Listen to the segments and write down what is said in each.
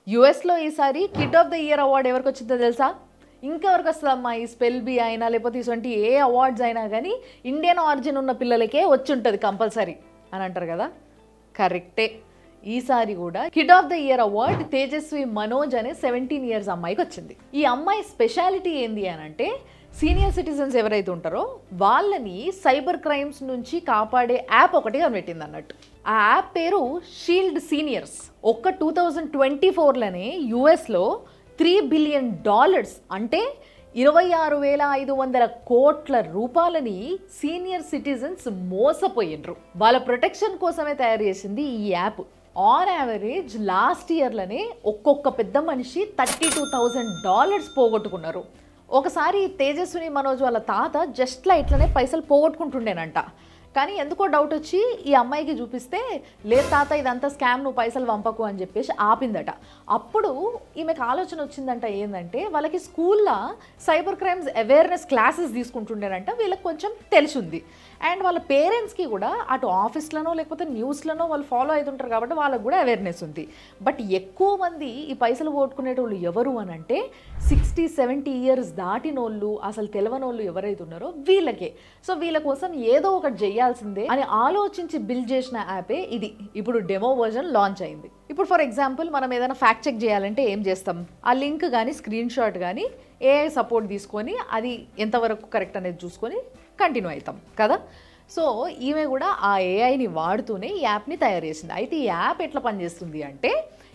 యుఎస్లో ఈసారి kid of the year award ఎవరికి వచ్చిందో తెలుసా? ఇంకెవరికి వస్తుందమ్మా? ఈ స్పెల్ బీ అయినా లేకపోతే ఇటువంటి ఏ అవార్డ్స్ అయినా కానీ ఇండియన్ ఆరిజిన్ ఉన్న పిల్లలకే వచ్చి ఉంటుంది కంపల్సరీ అని అంటారు కదా. కరెక్టే. ఈసారి కూడా kid of the year award Tejaswi Manoj అనే 17 years అమ్మాయికి వచ్చింది. ఈ అమ్మాయి స్పెషాలిటీ ఏంది అని అంటే సీనియర్ సిటిజన్స్ ఎవరైతే ఉంటారో వాళ్ళని సైబర్ క్రైమ్స్ నుంచి కాపాడే యాప్ ఒకటి కనిపెట్టింది అన్నట్టు. ఆ యాప్ పేరు షీల్డ్ సీనియర్స్. ఒక్క 2024లోనే యుఎస్లో $3 billion అంటే 26,500 కోట్ల రూపాయలని సీనియర్ సిటిజన్స్ మోసపోయినరు. వాళ్ళ ప్రొటెక్షన్ కోసమే తయారు చేసింది ఈ యాప్. ఆన్ యావరేజ్ లాస్ట్ ఇయర్లోనే ఒక్కొక్క పెద్ద మనిషి $32,000 పోగొట్టుకున్నారు. ఒకసారి తేజస్విని మనోజ్ వాళ్ళ తాత జస్ట్లా ఇట్లనే పైసలు పోగొట్టుకుంటుండేనంట. కానీ ఎందుకో డౌట్ వచ్చి ఈ అమ్మాయికి చూపిస్తే లేదు తాత ఇదంతా స్కామ్, నువ్వు పైసలు పంపకు అని చెప్పేసి ఆపిందట. అప్పుడు ఈమెకు ఆలోచన వచ్చిందంట, ఏంటంటే వాళ్ళకి స్కూల్లో సైబర్ క్రైమ్స్ అవేర్నెస్ క్లాసెస్ తీసుకుంటుండేనంట. వీళ్ళకి కొంచెం తెలిసింది. అండ్ వాళ్ళ పేరెంట్స్కి కూడా అటు ఆఫీస్లోనో లేకపోతే న్యూస్లోనో వాళ్ళు ఫాలో అవుతుంటారు కాబట్టి వాళ్ళకు కూడా అవేర్నెస్ ఉంది. బట్ ఎక్కువ మంది ఈ పైసలు పోగొట్టుకునేటోళ్ళు ఎవరు అని అంటే 60-70 years దాటినోళ్ళు, అసలు తెలియనోళ్ళు ఎవరైతే ఉన్నారో వీళ్ళకే. సో వీళ్ళ కోసం ఏదో ఒకటి చేయాల్సిందే అని ఆలోచించి బిల్డ్ చేసిన యాపే ఇది. ఇప్పుడు డెమో వర్జన్ లాంచ్ అయింది. ఇప్పుడు ఫర్ ఎగ్జాంపుల్ మనం ఏదైనా ఫ్యాక్ట్ చెక్ చేయాలంటే ఏం చేస్తాం? ఆ లింక్ కానీ స్క్రీన్ షాట్ కానీ ఏఐ సపోర్ట్ తీసుకొని అది ఎంతవరకు కరెక్ట్ అనేది చూసుకొని కంటిన్యూ అవుతాం కదా. సో ఈమె కూడా ఆ ఏఐని వాడుతూనే ఈ యాప్ని తయారు చేసింది. అయితే ఈ యాప్ ఎట్లా పనిచేస్తుంది అంటే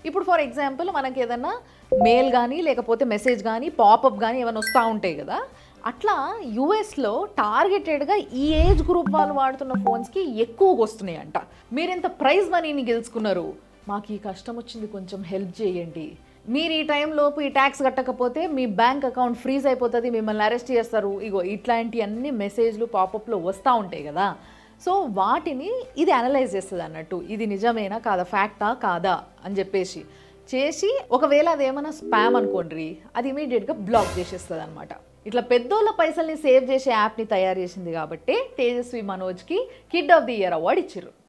ఇప్పుడు ఫర్ ఎగ్జాంపుల్ మనకి ఏదైనా మెయిల్ కానీ లేకపోతే మెసేజ్ కానీ పాపప్ కానీ ఏమైనా వస్తూ ఉంటాయి కదా. అట్లా యూఎస్లో టార్గెటెడ్గా ఈ ఏజ్ గ్రూప్ వాళ్ళు వాడుతున్న ఫోన్స్కి ఎక్కువగా వస్తున్నాయి అంట. మీరు ఇంత ప్రైజ్ మనీని గెలుచుకున్నారు, మాకు ఈ కష్టం వచ్చింది, కొంచెం హెల్ప్ చేయండి, మీరు ఈ టైంలోపు ఈ ట్యాక్స్ కట్టకపోతే మీ బ్యాంక్ అకౌంట్ ఫ్రీజ్ అయిపోతుంది, మిమ్మల్ని అరెస్ట్ చేస్తారు, ఇగో ఇట్లాంటి అన్ని మెసేజ్లు పాపప్లో వస్తూ ఉంటాయి కదా. సో వాటిని ఇది అనలైజ్ చేస్తుంది అన్నట్టు, ఇది నిజమేనా కాదా, ఫ్యాక్టా కాదా అని చెప్పేసి చేసి ఒకవేళ అదేమైనా స్పామ్ అనుకోండి అది ఇమీడియట్గా బ్లాక్ చేసేస్తుంది అనమాట. ఇట్లా పెద్దోళ్ళ పైసల్ని సేవ్ చేసే యాప్ని తయారు చేసింది కాబట్టి తేజస్వి మనోజ్కి kid of the year award ఇచ్చారు.